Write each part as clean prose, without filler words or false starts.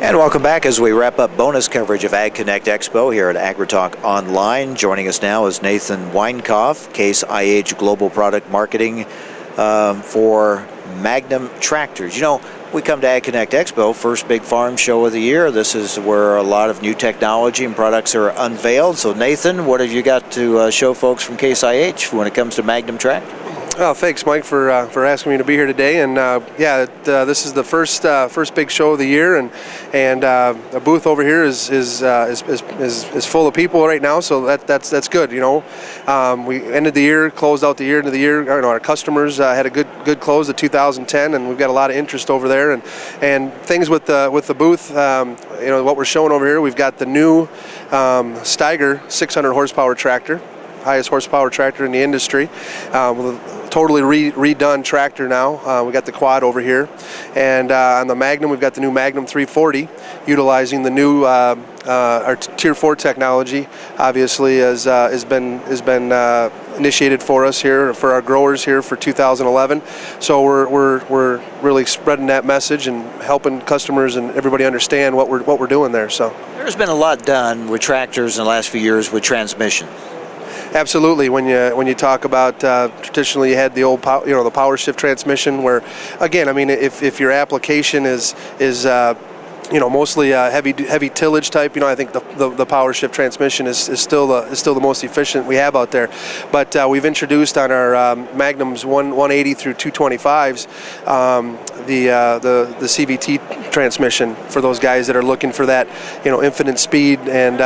And welcome back as we wrap up bonus coverage of Ag Connect Expo here at AgriTalk Online. Joining us now is Nathan Weinkoff, Case IH Global Product Marketing for Magnum Tractors. You know, we come to Ag Connect Expo, first big farm show of the year. This is where a lot of new technology and products are unveiled. So Nathan, what have you got to show folks from Case IH when it comes to Magnum Tractors? Oh, thanks, Mike, for asking me to be here today. And this is the first big show of the year, and the booth over here is full of people right now. So that's good. You know, we ended the year, closed out the year into the year. Our customers had a good close of 2010, and we've got a lot of interest over there. And things with the booth. You know, what we're showing over here, we've got the new Steiger 600 horsepower tractor. Highest horsepower tractor in the industry, with a totally redone tractor now. We got the quad over here, and on the Magnum we've got the new Magnum 340, utilizing the new our Tier 4 technology. Obviously, has been initiated for us here for our growers here for 2011. So we're really spreading that message and helping customers and everybody understand what we're doing there. So there's been a lot done with tractors in the last few years with transmission. Absolutely. When you talk about traditionally you had the old the power shift transmission, where again, I mean, if your application is mostly heavy tillage type, I think the power shift transmission is still the most efficient we have out there. But we've introduced on our Magnums 180 through 225s the CVT transmission for those guys that are looking for that infinite speed, and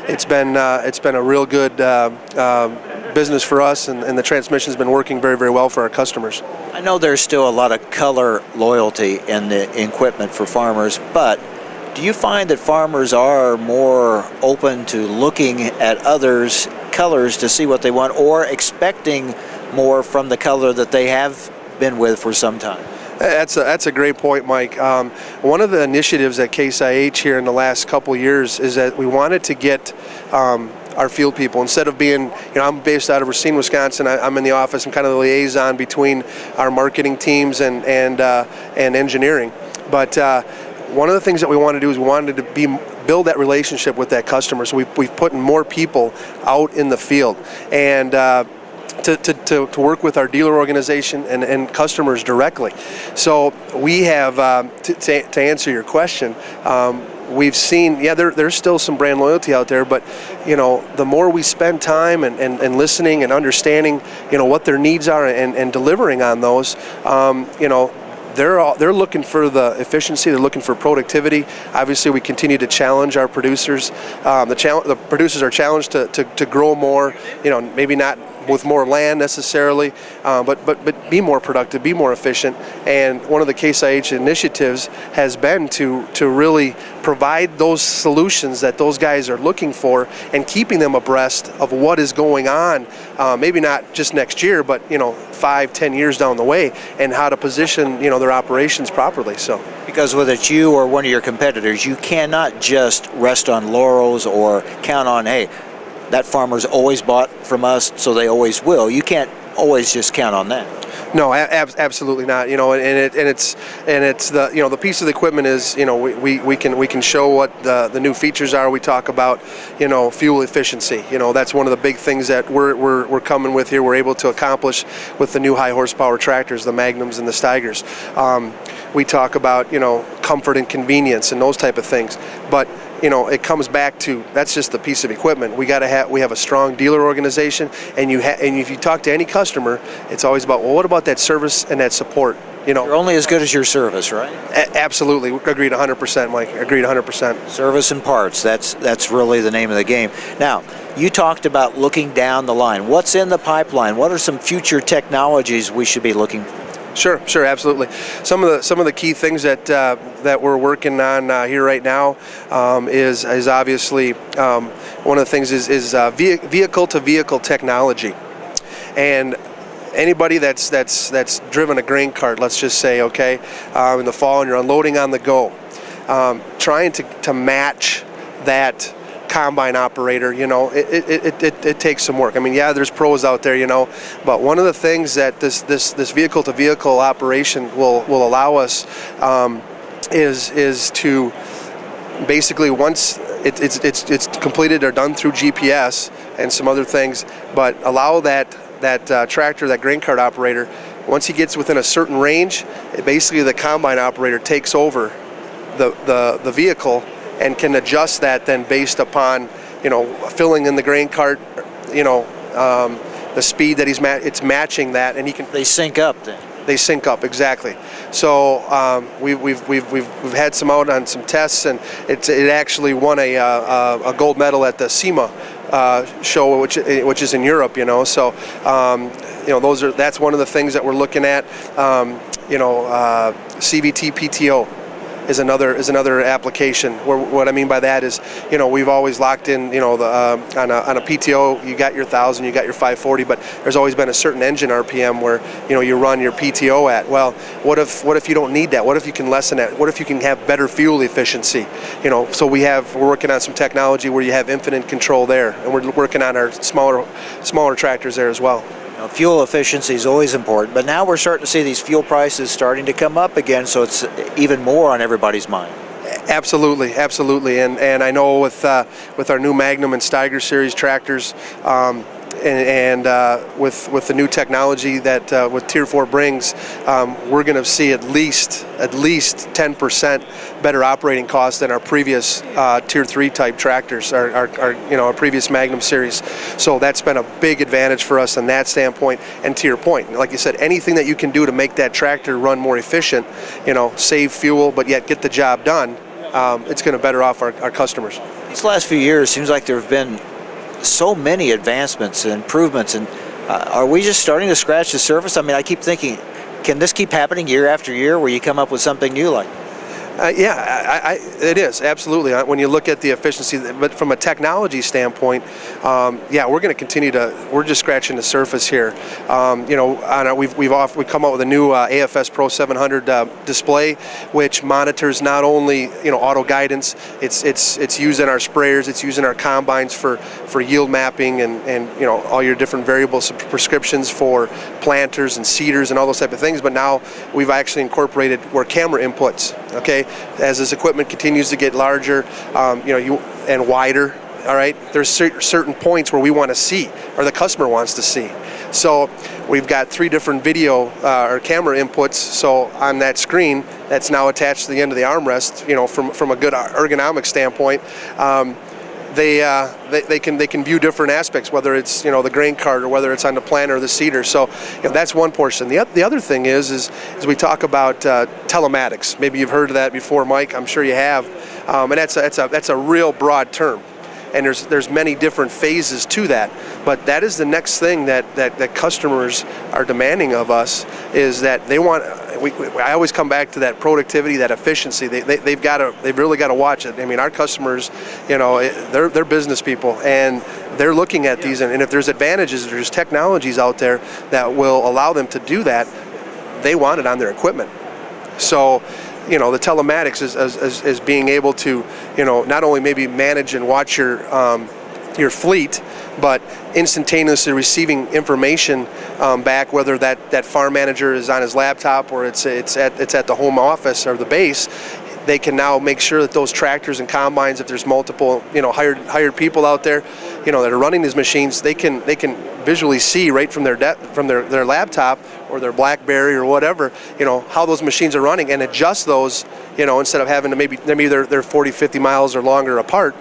it's been a real good business for us, and the transmission's been working very, very well for our customers. I know there's still a lot of color loyalty in the equipment for farmers, but do you find that farmers are more open to looking at others' colors to see what they want, or expecting more from the color that they have been with for some time? That's a great point, Mike. One of the initiatives at Case IH here in the last couple years is that we wanted to get our field people, instead of being, I'm based out of Racine, Wisconsin. I'm in the office. I'm kind of the liaison between our marketing teams and engineering. But one of the things that we wanted to do is we wanted to build that relationship with that customer. So we've put more people out in the field, and to work with our dealer organization and customers directly. So we have, to answer your question, we've seen, there's still some brand loyalty out there, but the more we spend time and listening and understanding what their needs are and delivering on those, they're looking for the efficiency. They're looking for productivity. Obviously, we continue to challenge our producers. The producers are challenged to grow more. Maybe not with more land necessarily, but be more productive, be more efficient. And one of the Case IH initiatives has been to really provide those solutions that those guys are looking for, and keeping them abreast of what is going on, maybe not just next year, but 5-10 years down the way, and how to position their operations properly. So because whether it's you or one of your competitors, you cannot just rest on laurels or count on, hey, that farmer's always bought from us, so they always will. You can't always just count on that. No, absolutely not. And it's the the piece of the equipment is we can show what the new features are. We talk about fuel efficiency. That's one of the big things that we're coming with here. We're able to accomplish with the new high horsepower tractors, the Magnums and the Steigers. We talk about comfort and convenience and those type of things, but it comes back to, that's just the piece of equipment. We have a strong dealer organization, and if you talk to any customer, it's always about, well, what about that service and that support? You're only as good as your service, right? Absolutely, agreed 100%, Mike. Agreed 100%. Service and parts. That's really the name of the game. Now, you talked about looking down the line. What's in the pipeline? What are some future technologies we should be looking for? Sure, absolutely. Some of the key things that we're working on here right now is obviously one of the things is vehicle to vehicle technology, and anybody that's driven a grain cart, let's just say, okay, in the fall, and you're unloading on the go, trying to match that combine operator, it takes some work. I mean, there's pros out there, but one of the things that this vehicle to vehicle operation will allow us is to basically once it's completed or done through GPS and some other things, but allow that tractor, that grain cart operator, once he gets within a certain range, basically the combine operator takes over the vehicle and can adjust that then based upon, you know, filling in the grain cart, you know, the speed that it's matching that, and he can. They sync up then. They sync up, exactly. So we've had some out on some tests, and it actually won a gold medal at the SEMA show, which is in Europe. You know, so you know, that's one of the things that we're looking at. You know, CVT PTO is another application. What I mean by that is, you know, we've always locked in, you know, on a PTO, you got your 1,000, you got your 540, but there's always been a certain engine RPM where, you know, you run your PTO at. Well, what if you don't need that? What if you can lessen that? What if you can have better fuel efficiency? You know, so we're working on some technology where you have infinite control there, and we're working on our smaller tractors there as well. Now, fuel efficiency is always important, but now we're starting to see these fuel prices starting to come up again, so it's even more on everybody's mind. Absolutely, absolutely, and I know with our new Magnum and Steiger series tractors, and with the new technology that with Tier 4 brings, we're going to see at least 10% better operating costs than our previous Tier 3 type tractors, our previous Magnum series. So that's been a big advantage for us on that standpoint. And to your point, like you said, anything that you can do to make that tractor run more efficient, you know, save fuel, but yet get the job done, it's going to better off our customers. These last few years, seems like there have been so many advancements and improvements, and are we just starting to scratch the surface? I mean, I keep thinking, can this keep happening year after year where you come up with something new like? Yeah, it is, absolutely. When you look at the efficiency, but from a technology standpoint, yeah, we're going to continue we're just scratching the surface here. You know, we've come out with a new AFS Pro 700 display, which monitors not only, you know, auto guidance, it's used in our sprayers, it's used in our combines for yield mapping and you know, all your different variable prescriptions for planters and seeders and all those type of things. But now we've actually incorporated camera inputs. Okay, as this equipment continues to get larger, you know, and wider, all right, there's certain points where we want to see, or the customer wants to see. So we've got 3 different video or camera inputs. So on that screen that's now attached to the end of the armrest, you know, from a good ergonomic standpoint, they can view different aspects, whether it's, you know, the grain cart or whether it's on the planter or the seeder. So, you know, that's one portion. The other thing is we talk about telematics. Maybe you've heard of that before, Mike. I'm sure you have. And that's a real broad term. And there's many different phases to that, but that is the next thing that customers are demanding of us, is that they want. I always come back to that productivity, that efficiency. They've really got to watch it. I mean, our customers, you know, they're business people, and they're looking at these, and if there's advantages, there's technologies out there that will allow them to do that, they want it on their equipment. So, you know, the telematics is being able to, you know, not only maybe manage and watch your fleet, but instantaneously receiving information back, whether that farm manager is on his laptop or it's at the home office or the base. They can now make sure that those tractors and combines, if there's multiple, you know, hired people out there, you know, that are running these machines, they can visually see right from their laptop or their BlackBerry or whatever, you know, how those machines are running, and adjust those, you know, instead of having to maybe they're 40, 50 miles or longer apart,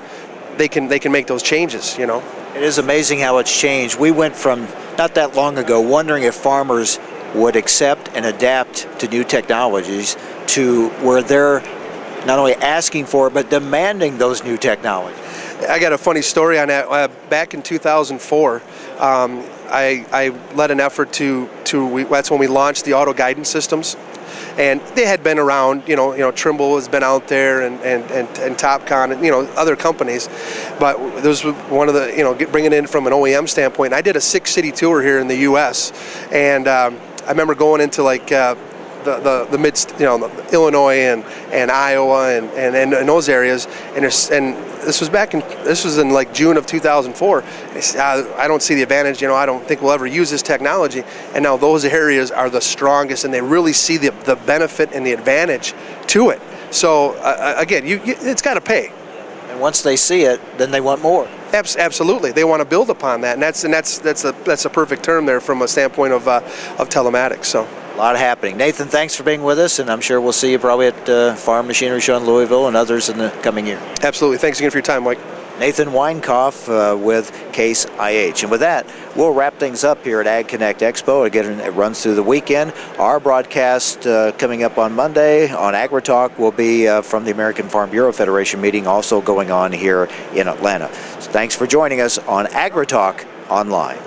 they can make those changes, you know. It is amazing how it's changed. We went from not that long ago wondering if farmers would accept and adapt to new technologies to where they're not only asking for it, but demanding those new technologies. I got a funny story on that. Back in 2004, I led an effort that's when we launched the auto guidance systems. And they had been around, you know, Trimble has been out there, and Topcon, and, you know, other companies. But this was one of the, you know, bringing it in from an OEM standpoint. And I did a 6-city tour here in the U.S. And I remember going into like the mid, you know, Illinois and Iowa and those areas, and this was in like June of 2004. And I said, I don't see the advantage, you know, I don't think we'll ever use this technology. And now those areas are the strongest, and they really see the benefit and the advantage to it. So again, it's got to pay. And once they see it, then they want more. Absolutely, they want to build upon that, and that's a perfect term there from a standpoint of telematics. So. A lot happening. Nathan, thanks for being with us, and I'm sure we'll see you probably at Farm Machinery Show in Louisville and others in the coming year. Absolutely. Thanks again for your time, Mike. Nathan Weinkoff with Case IH. And with that, we'll wrap things up here at Ag Connect Expo. Again, it runs through the weekend. Our broadcast coming up on Monday on AgriTalk will be from the American Farm Bureau Federation meeting, also going on here in Atlanta. So thanks for joining us on AgriTalk Online.